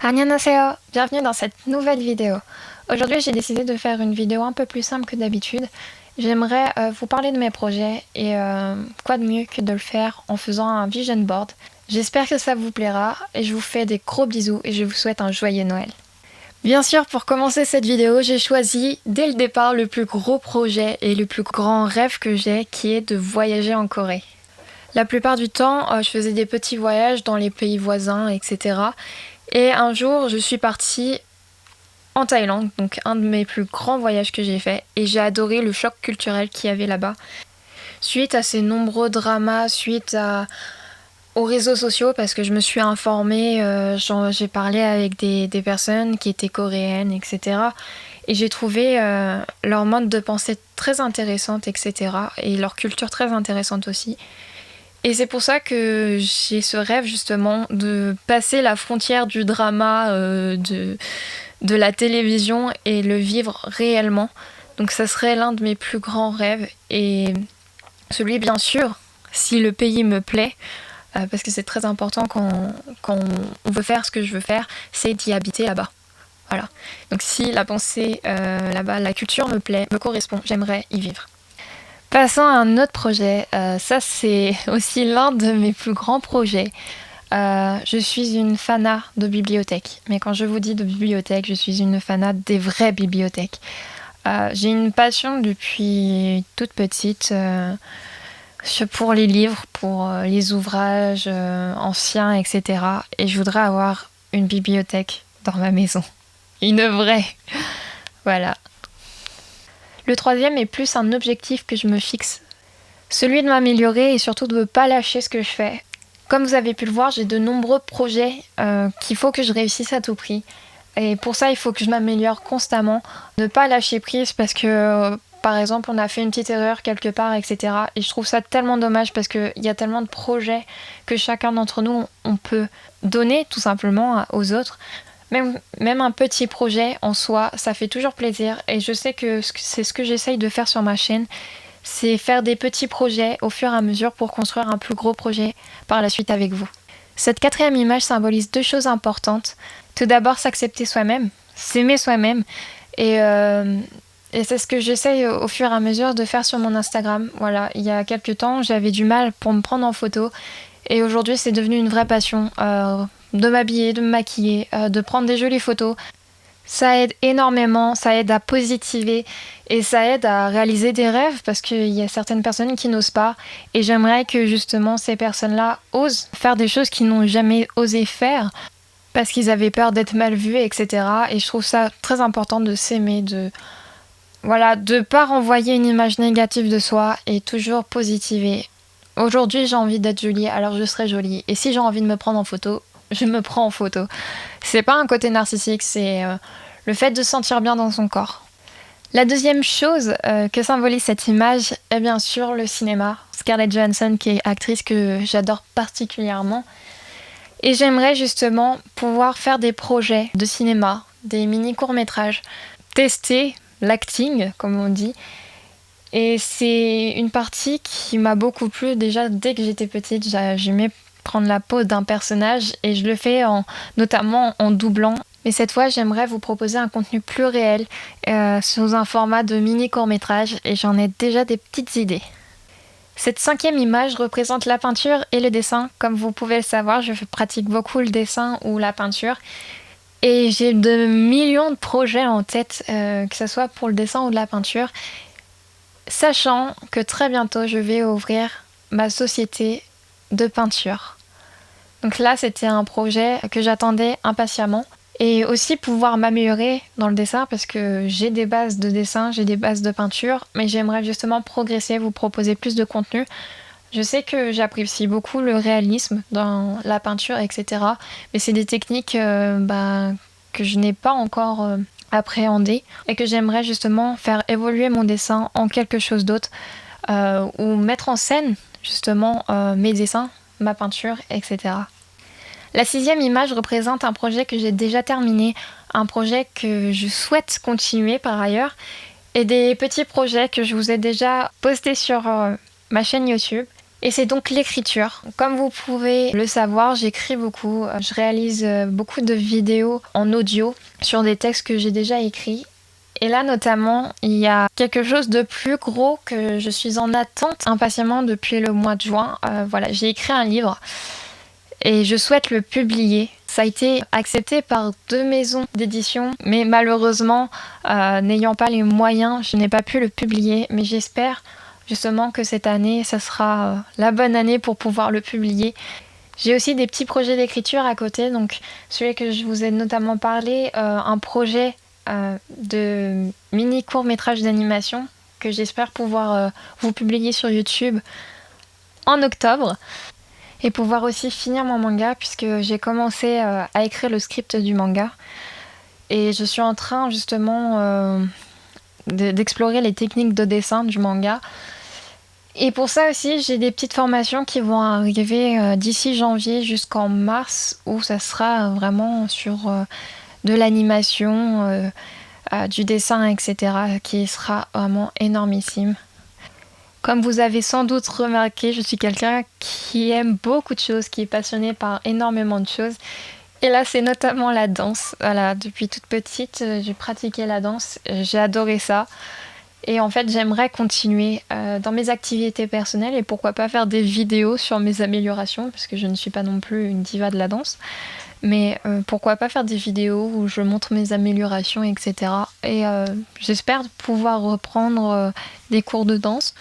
Annyeonghaseyo, bienvenue dans cette nouvelle vidéo. Aujourd'hui, j'ai décidé de faire une vidéo un peu plus simple que d'habitude. J'aimerais vous parler de mes projets et quoi de mieux que de le faire en faisant un vision board. J'espère que ça vous plaira et je vous fais des gros bisous et je vous souhaite un joyeux Noël. Bien sûr, pour commencer cette vidéo, j'ai choisi dès le départ le plus gros projet et le plus grand rêve que j'ai, qui est de voyager en Corée. La plupart du temps, je faisais des petits voyages dans les pays voisins, etc. Et un jour, je suis partie en Thaïlande, donc un de mes plus grands voyages que j'ai fait, et j'ai adoré le choc culturel qu'il y avait là-bas. Suite à ces nombreux dramas, aux réseaux sociaux, parce que je me suis informée, j'ai parlé avec des personnes qui étaient coréennes, etc. Et j'ai trouvé leur mode de pensée très intéressante, etc. Et leur culture très intéressante aussi. Et c'est pour ça que j'ai ce rêve justement de passer la frontière du drama, de la télévision et le vivre réellement. Donc ça serait l'un de mes plus grands rêves. Et celui, bien sûr, si le pays me plaît, parce que c'est très important quand on veut faire ce que je veux faire, c'est d'y habiter là-bas. Voilà. Donc si la pensée là-bas, la culture me plaît, me correspond, j'aimerais y vivre. Passons à un autre projet. Ça, c'est aussi l'un de mes plus grands projets. Je suis une fanat de bibliothèques. Mais quand je vous dis de bibliothèques, je suis une fanat des vraies bibliothèques. J'ai une passion depuis toute petite pour les livres, pour les ouvrages anciens, etc. Et je voudrais avoir une bibliothèque dans ma maison. Une vraie. Voilà. Le troisième est plus un objectif que je me fixe. Celui de m'améliorer et surtout de ne pas lâcher ce que je fais. Comme vous avez pu le voir, j'ai de nombreux projets qu'il faut que je réussisse à tout prix. Et pour ça, il faut que je m'améliore constamment. Ne pas lâcher prise parce que, par exemple, on a fait une petite erreur quelque part, etc. Et je trouve ça tellement dommage parce qu'il y a tellement de projets que chacun d'entre nous, on peut donner tout simplement aux autres. Même un petit projet en soi, ça fait toujours plaisir. Et je sais que c'est ce que j'essaye de faire sur ma chaîne. C'est faire des petits projets au fur et à mesure pour construire un plus gros projet par la suite avec vous. Cette quatrième image symbolise deux choses importantes. Tout d'abord, s'accepter soi-même, s'aimer soi-même. Et c'est ce que j'essaye au fur et à mesure de faire sur mon Instagram. Voilà, il y a quelques temps, j'avais du mal pour me prendre en photo. Et aujourd'hui, c'est devenu une vraie passion de m'habiller, de me maquiller, de prendre des jolies photos. Ça aide énormément, ça aide à positiver et ça aide à réaliser des rêves parce qu'il y a certaines personnes qui n'osent pas et j'aimerais que justement ces personnes-là osent faire des choses qu'ils n'ont jamais osé faire parce qu'ils avaient peur d'être mal vus, etc. Et je trouve ça très important de s'aimer, de pas renvoyer une image négative de soi et toujours positiver. Aujourd'hui, j'ai envie d'être jolie, alors je serai jolie. Et si j'ai envie de me prendre en photo, je me prends en photo. C'est pas un côté narcissique, c'est le fait de se sentir bien dans son corps. La deuxième chose que symbolise cette image est bien sûr le cinéma. Scarlett Johansson, qui est actrice que j'adore particulièrement. Et j'aimerais justement pouvoir faire des projets de cinéma, des mini courts-métrages, tester l'acting, comme on dit. Et c'est une partie qui m'a beaucoup plu déjà dès que j'étais petite. J'aimais prendre la peau d'un personnage et je le fais notamment en doublant. Mais cette fois, j'aimerais vous proposer un contenu plus réel sous un format de mini court-métrage et j'en ai déjà des petites idées. Cette cinquième image représente la peinture et le dessin. Comme vous pouvez le savoir, je pratique beaucoup le dessin ou la peinture. Et j'ai de millions de projets en tête, que ce soit pour le dessin ou de la peinture. Sachant que très bientôt, je vais ouvrir ma société de peinture. Donc là, c'était un projet que j'attendais impatiemment. Et aussi pouvoir m'améliorer dans le dessin parce que j'ai des bases de dessin, j'ai des bases de peinture, mais j'aimerais justement progresser, vous proposer plus de contenu. Je sais que j'apprécie beaucoup le réalisme dans la peinture, etc. Mais c'est des techniques que je n'ai pas encore appréhendées et que j'aimerais justement faire évoluer mon dessin en quelque chose d'autre ou mettre en scène justement mes dessins, ma peinture, etc. La sixième image représente un projet que j'ai déjà terminé, un projet que je souhaite continuer par ailleurs, et des petits projets que je vous ai déjà postés sur ma chaîne YouTube. Et c'est donc l'écriture. Comme vous pouvez le savoir, j'écris beaucoup. Je réalise beaucoup de vidéos en audio sur des textes que j'ai déjà écrits. Et là notamment, il y a quelque chose de plus gros que je suis en attente impatiemment depuis le mois de juin. Voilà, j'ai écrit un livre et je souhaite le publier. Ça a été accepté par 2 maisons d'édition, mais malheureusement, n'ayant pas les moyens, je n'ai pas pu le publier. Mais j'espère justement que cette année, ça sera la bonne année pour pouvoir le publier. J'ai aussi des petits projets d'écriture à côté, donc celui que je vous ai notamment parlé, un projet de mini court-métrage d'animation que j'espère pouvoir vous publier sur YouTube en octobre. Et pouvoir aussi finir mon manga puisque j'ai commencé à écrire le script du manga. Et je suis en train justement d'explorer les techniques de dessin du manga. Et pour ça aussi, j'ai des petites formations qui vont arriver d'ici janvier jusqu'en mars où ça sera vraiment sur de l'animation, du dessin, etc. qui sera vraiment énormissime. Comme vous avez sans doute remarqué, je suis quelqu'un qui aime beaucoup de choses, qui est passionné par énormément de choses. Et là, c'est notamment la danse. Voilà, depuis toute petite, j'ai pratiqué la danse. J'ai adoré ça. Et en fait, j'aimerais continuer dans mes activités personnelles et pourquoi pas faire des vidéos sur mes améliorations, parce que je ne suis pas non plus une diva de la danse. Mais pourquoi pas faire des vidéos où je montre mes améliorations, etc. Et j'espère pouvoir reprendre des cours de danse.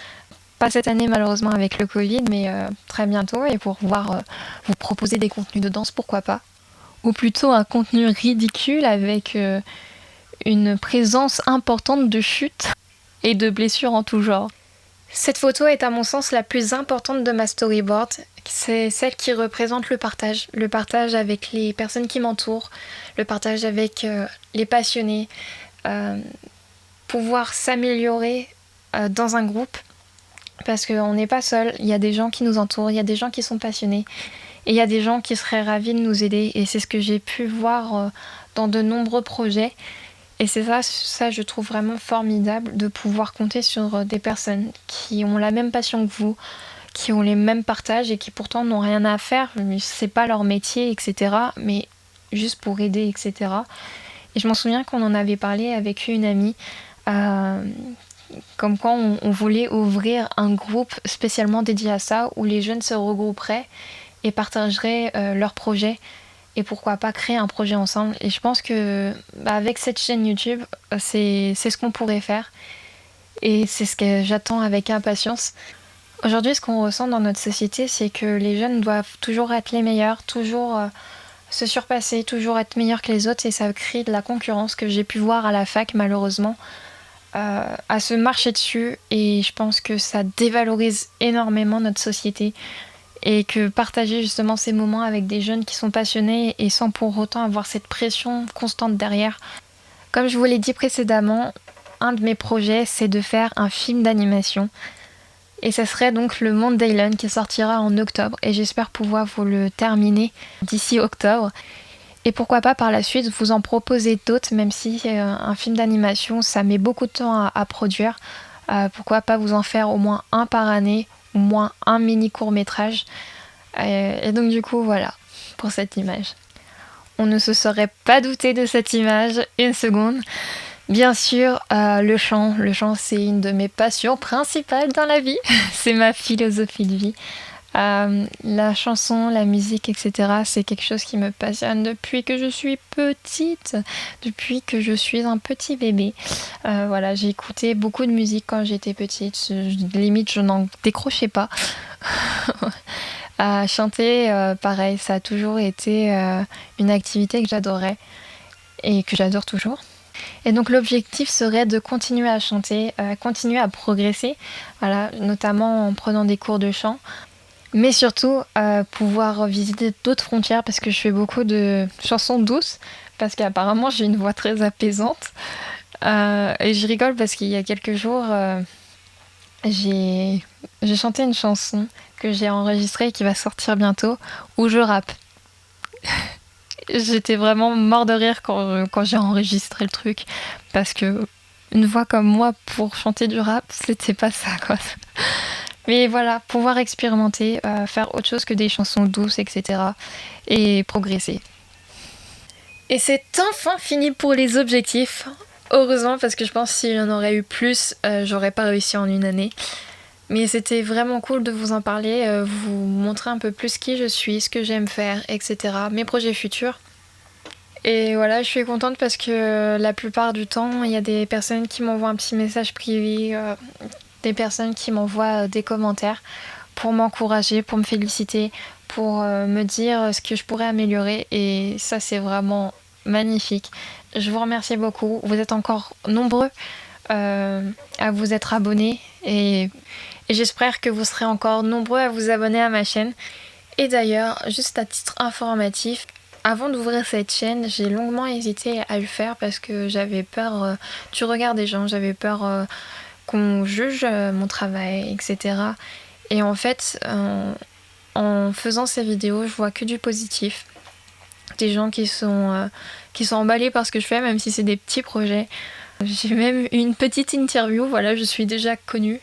Pas cette année malheureusement avec le Covid, mais très bientôt, et pour pouvoir vous proposer des contenus de danse, pourquoi pas. Ou plutôt un contenu ridicule avec une présence importante de chutes et de blessures en tout genre. Cette photo est à mon sens la plus importante de ma storyboard. C'est celle qui représente le partage avec les personnes qui m'entourent, le partage avec les passionnés, pouvoir s'améliorer dans un groupe. Parce qu'on n'est pas seul, il y a des gens qui nous entourent, il y a des gens qui sont passionnés et il y a des gens qui seraient ravis de nous aider. Et c'est ce que j'ai pu voir dans de nombreux projets. Et c'est ça je trouve vraiment formidable de pouvoir compter sur des personnes qui ont la même passion que vous, qui ont les mêmes partages et qui pourtant n'ont rien à faire. C'est pas leur métier, etc. Mais juste pour aider, etc. Et je m'en souviens qu'on en avait parlé avec une amie. Comme quoi on voulait ouvrir un groupe spécialement dédié à ça, où les jeunes se regrouperaient et partageraient leurs projets, et pourquoi pas créer un projet ensemble. Et je pense que avec cette chaîne YouTube, c'est ce qu'on pourrait faire, et c'est ce que j'attends avec impatience. Aujourd'hui, ce qu'on ressent dans notre société, c'est que les jeunes doivent toujours être les meilleurs, toujours se surpasser, toujours être meilleurs que les autres, et ça crée de la concurrence que j'ai pu voir à la fac malheureusement. À se marcher dessus, et je pense que ça dévalorise énormément notre société, et que partager justement ces moments avec des jeunes qui sont passionnés et sans pour autant avoir cette pression constante derrière. Comme je vous l'ai dit précédemment, un de mes projets c'est de faire un film d'animation, et ça serait donc Le Monde d'Aylan qui sortira en octobre, et j'espère pouvoir vous le terminer d'ici octobre. Et pourquoi pas par la suite vous en proposer d'autres, même si un film d'animation ça met beaucoup de temps à produire. Pourquoi pas vous en faire au moins un par année, au moins un mini court-métrage. Et donc du coup voilà, pour cette image. On ne se serait pas douté de cette image une seconde. Bien sûr, le chant c'est une de mes passions principales dans la vie. C'est ma philosophie de vie. La chanson, la musique, etc. c'est quelque chose qui me passionne depuis que je suis petite, depuis que je suis un petit bébé. Voilà, j'ai écouté beaucoup de musique quand j'étais petite, limite je n'en décrochais pas. Chanter, pareil, ça a toujours été une activité que j'adorais et que j'adore toujours. Et donc l'objectif serait de continuer à chanter, continuer à progresser, voilà, notamment en prenant des cours de chant. Mais surtout, pouvoir visiter d'autres frontières, parce que je fais beaucoup de chansons douces, parce qu'apparemment j'ai une voix très apaisante. Et je rigole parce qu'il y a quelques jours, j'ai chanté une chanson que j'ai enregistrée et qui va sortir bientôt, où je rappe. J'étais vraiment mort de rire quand j'ai enregistré le truc, parce que une voix comme moi pour chanter du rap, c'était pas ça, quoi. Mais voilà, pouvoir expérimenter, faire autre chose que des chansons douces, etc. et progresser. Et c'est enfin fini pour les objectifs. Heureusement, parce que je pense que s'il y en aurait eu plus, j'aurais pas réussi en une année. Mais c'était vraiment cool de vous en parler, vous montrer un peu plus qui je suis, ce que j'aime faire, etc. Mes projets futurs. Et voilà, je suis contente parce que la plupart du temps, il y a des personnes qui m'envoient un petit message privé, des personnes qui m'envoient des commentaires pour m'encourager, pour me féliciter, pour me dire ce que je pourrais améliorer. Et ça, c'est vraiment magnifique. Je vous remercie beaucoup. Vous êtes encore nombreux à vous être abonnés et j'espère que vous serez encore nombreux à vous abonner à ma chaîne. Et d'ailleurs, juste à titre informatif, avant d'ouvrir cette chaîne, j'ai longuement hésité à le faire parce que j'avais peur du regard des gens, j'avais peur qu'on juge mon travail, etc. Et en fait, en faisant ces vidéos, je vois que du positif. Des gens qui sont emballés par ce que je fais, même si c'est des petits projets. J'ai même eu une petite interview, voilà, je suis déjà connue.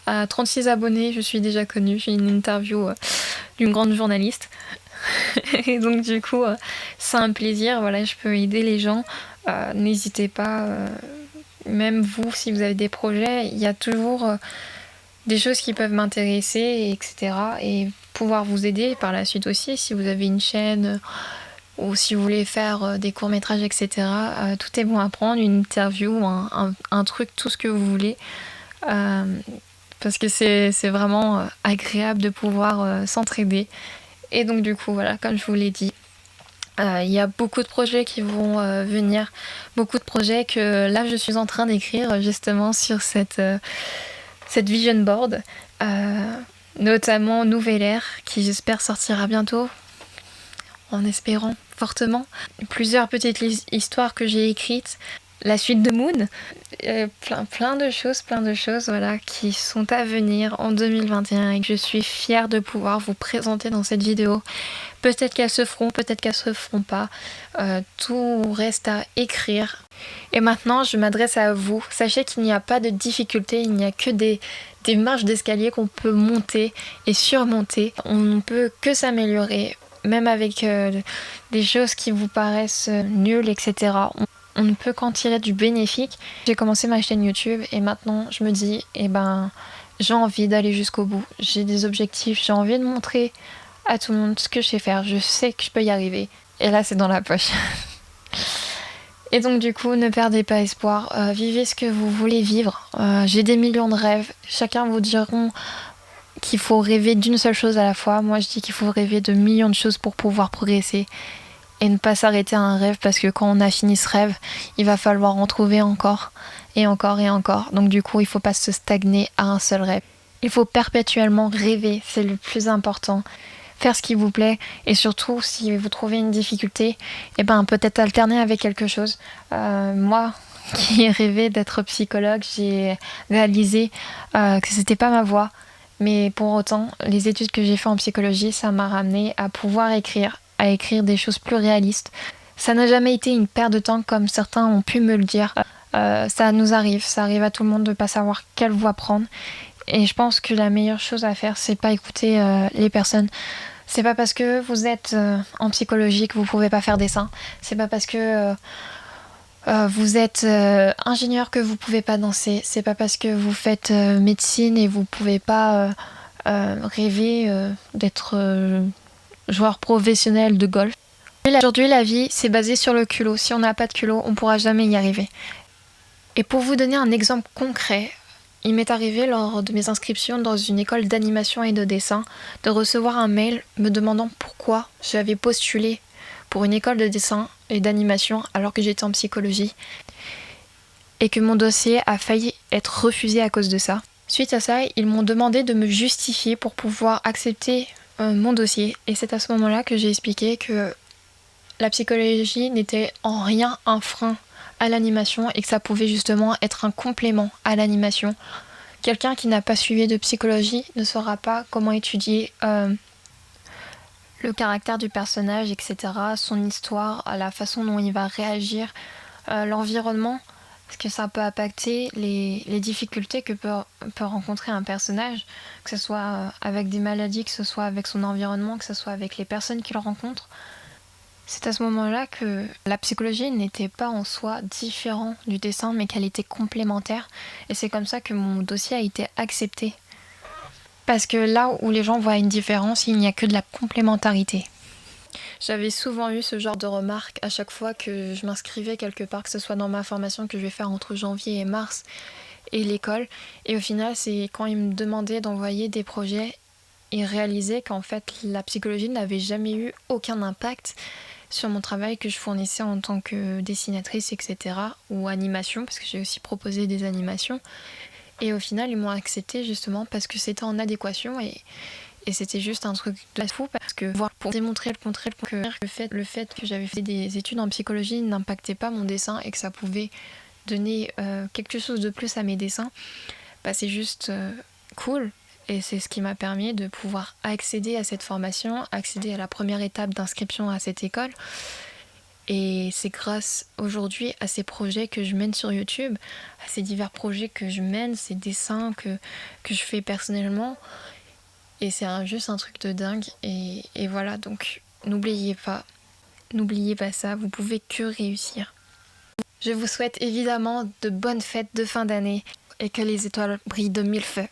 À 36 abonnés, je suis déjà connue. J'ai une interview d'une grande journaliste. Et donc du coup, c'est un plaisir, voilà, je peux aider les gens. N'hésitez pas, même vous, si vous avez des projets, il y a toujours des choses qui peuvent m'intéresser, etc. Et pouvoir vous aider par la suite aussi, si vous avez une chaîne ou si vous voulez faire des courts-métrages, etc. Tout est bon à prendre, une interview, un truc, tout ce que vous voulez. Parce que c'est vraiment agréable de pouvoir s'entraider. Et donc du coup, voilà, comme je vous l'ai dit, il y a beaucoup de projets qui vont venir, beaucoup de projets que là je suis en train d'écrire justement sur cette vision board, notamment Nouvelle Ère, qui j'espère sortira bientôt, en espérant fortement. Plusieurs petites histoires que j'ai écrites, la suite de Moon, plein de choses voilà, qui sont à venir en 2021 et que je suis fière de pouvoir vous présenter dans cette vidéo. Peut-être qu'elles se feront, peut-être qu'elles se feront pas. Tout reste à écrire. Et maintenant, je m'adresse à vous. Sachez qu'il n'y a pas de difficulté, il n'y a que des marches d'escalier qu'on peut monter et surmonter. On ne peut que s'améliorer, même avec des choses qui vous paraissent nulles, etc. On ne peut qu'en tirer du bénéfique. J'ai commencé ma chaîne YouTube et maintenant je me dis, j'ai envie d'aller jusqu'au bout. J'ai des objectifs, j'ai envie de montrer à tout le monde ce que je sais faire. Je sais que je peux y arriver. Et là, c'est dans la poche. Et donc du coup, ne perdez pas espoir. Vivez ce que vous voulez vivre. J'ai des millions de rêves. Chacun vous diront qu'il faut rêver d'une seule chose à la fois. Moi, je dis qu'il faut rêver de millions de choses pour pouvoir progresser. Et ne pas s'arrêter à un rêve parce que quand on a fini ce rêve, il va falloir en trouver encore et encore et encore. Donc du coup, il ne faut pas se stagner à un seul rêve. Il faut perpétuellement rêver, c'est le plus important. Faire ce qui vous plaît et surtout si vous trouvez une difficulté, peut-être alterner avec quelque chose. Moi qui ai rêvé d'être psychologue, j'ai réalisé que c'était pas ma voie. Mais pour autant, les études que j'ai fait en psychologie, ça m'a ramené à pouvoir écrire, à écrire des choses plus réalistes. Ça n'a jamais été une perte de temps comme certains ont pu me le dire. Ça nous arrive, ça arrive à tout le monde de ne pas savoir quelle voie prendre. Et je pense que la meilleure chose à faire, c'est pas écouter les personnes. C'est pas parce que vous êtes en psychologie que vous pouvez pas faire dessin. C'est pas parce que vous êtes ingénieur que vous pouvez pas danser. C'est pas parce que vous faites médecine et vous pouvez pas rêver d'être joueur professionnel de golf. Aujourd'hui, la vie, c'est basé sur le culot. Si on n'a pas de culot, on pourra jamais y arriver. Et pour vous donner un exemple concret, il m'est arrivé lors de mes inscriptions dans une école d'animation et de dessin de recevoir un mail me demandant pourquoi j'avais postulé pour une école de dessin et d'animation alors que j'étais en psychologie et que mon dossier a failli être refusé à cause de ça. Suite à ça, ils m'ont demandé de me justifier pour pouvoir accepter mon dossier et c'est à ce moment-là que j'ai expliqué que la psychologie n'était en rien un frein à l'animation et que ça pouvait justement être un complément à l'animation. Quelqu'un qui n'a pas suivi de psychologie ne saura pas comment étudier le caractère du personnage, etc., son histoire, la façon dont il va réagir, l'environnement. parce que ça peut impacter les difficultés que peut rencontrer un personnage, que ce soit avec des maladies, que ce soit avec son environnement, que ce soit avec les personnes qu'il rencontre. C'est à ce moment-là que la psychologie n'était pas en soi différente du dessin, mais qu'elle était complémentaire. Et c'est comme ça que mon dossier a été accepté. Parce que là où les gens voient une différence, il n'y a que de la complémentarité. J'avais souvent eu ce genre de remarques à chaque fois que je m'inscrivais quelque part, que ce soit dans ma formation que je vais faire entre janvier et mars et l'école. Et au final, c'est quand ils me demandaient d'envoyer des projets, ils réalisaient qu'en fait, la psychologie n'avait jamais eu aucun impact sur mon travail que je fournissais en tant que dessinatrice, etc. ou animation, parce que j'ai aussi proposé des animations. Et au final, ils m'ont accepté justement parce que c'était en adéquation et c'était juste un truc de fou parce que pour démontrer le contraire que le fait que j'avais fait des études en psychologie n'impactait pas mon dessin et que ça pouvait donner quelque chose de plus à mes dessins, bah c'est juste cool. Et c'est ce qui m'a permis de pouvoir accéder à cette formation, accéder à la première étape d'inscription à cette école. Et c'est grâce aujourd'hui à ces projets que je mène sur YouTube, à ces divers projets que je mène, ces dessins que je fais personnellement. Et c'est juste un truc de dingue. Et voilà, donc n'oubliez pas ça, vous pouvez que réussir. Je vous souhaite évidemment de bonnes fêtes de fin d'année et que les étoiles brillent de mille feux.